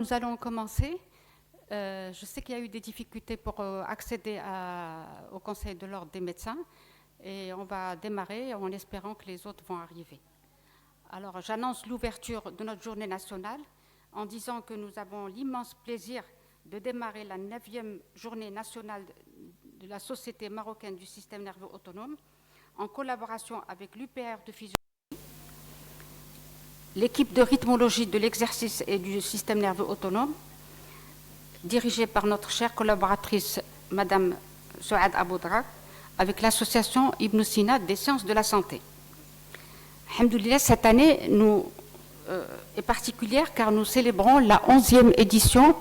Nous allons commencer. Je sais qu'il y a eu des difficultés pour accéder au Conseil de l'Ordre des médecins et on va démarrer en espérant que les autres vont arriver. Alors, j'annonce l'ouverture de notre journée nationale en disant que nous avons l'immense plaisir de démarrer la 9e journée nationale de la Société marocaine du système nerveux autonome en collaboration avec l'UPR de physiologie, l'équipe de rythmologie de l'exercice et du système nerveux autonome, dirigée par notre chère collaboratrice, Madame Souad Aboudrak, avec l'association Ibn Sina des sciences de la santé. Alhamdoulilah, cette année est particulière car nous célébrons la 11e édition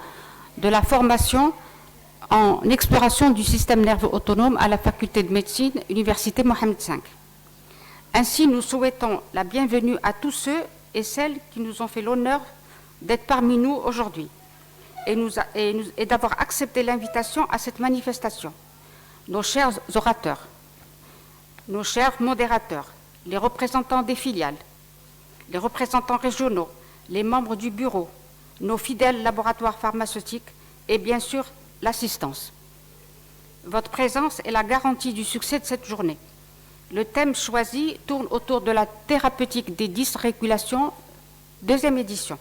de la formation en exploration du système nerveux autonome à la faculté de médecine, Université Mohamed V. Ainsi, nous souhaitons la bienvenue à tous ceux et celles qui nous ont fait l'honneur d'être parmi nous aujourd'hui et d'avoir accepté l'invitation à cette manifestation. Nos chers orateurs, nos chers modérateurs, les représentants des filiales, les représentants régionaux, les membres du bureau, nos fidèles laboratoires pharmaceutiques et bien sûr l'assistance. Votre présence est la garantie du succès de cette journée. Le thème choisi tourne autour de la thérapeutique des dysrégulations, 2e édition.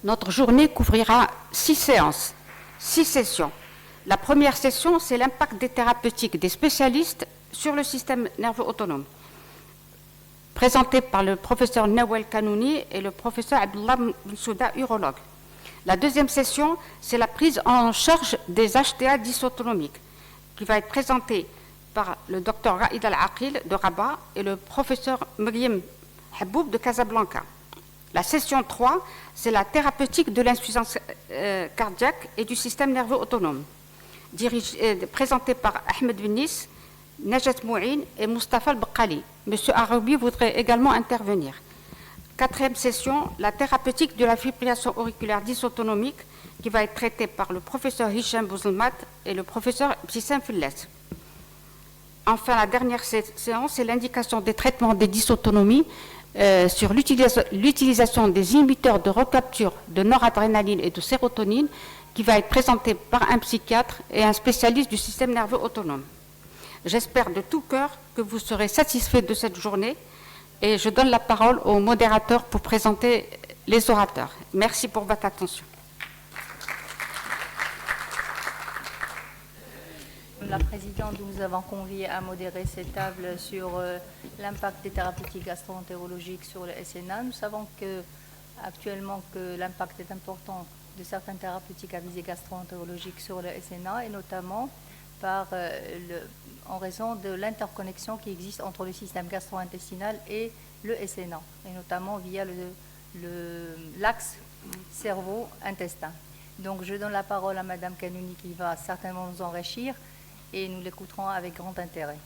Notre journée couvrira 6 séances, 6 sessions. La première session, c'est l'impact des thérapeutiques des spécialistes sur le système nerveux autonome, présenté par le professeur Nawel Kanouni et le professeur Abdullah Bensouda, urologue. La deuxième session, c'est la prise en charge des HTA dysautonomiques, qui va être présentée par le docteur Raïd Al-Aqil de Rabat et le professeur Mriem Haboub de Casablanca. La session 3, c'est la thérapeutique de l'insuffisance cardiaque et du système nerveux autonome, présentée par Ahmed Benis, Najat Mouin et Mustafa Al-Bakkali. Monsieur Arabi voudrait également intervenir. 4e session, la thérapeutique de la fibrillation auriculaire dysautonomique, qui va être traitée par le professeur Hicham Bouzlmat et le professeur Bsissem Fillès. Enfin, la dernière séance, c'est l'indication des traitements des dysautonomies sur l'utilisation des inhibiteurs de recapture de noradrénaline et de sérotonine, qui va être présentée par un psychiatre et un spécialiste du système nerveux autonome. J'espère de tout cœur que vous serez satisfaits de cette journée et je donne la parole au modérateur pour présenter les orateurs. Merci pour votre attention. La présidente, nous avons convié à modérer cette table sur l'impact des thérapeutiques gastro-entérologiques sur le SNA. Nous savons actuellement que l'impact est important de certaines thérapeutiques à visée gastro-entérologique sur le SNA et notamment en raison de l'interconnexion qui existe entre le système gastro-intestinal et le SNA, et notamment via l'axe cerveau-intestin. Donc je donne la parole à Madame Kanouni qui va certainement nous enrichir et nous l'écouterons avec grand intérêt.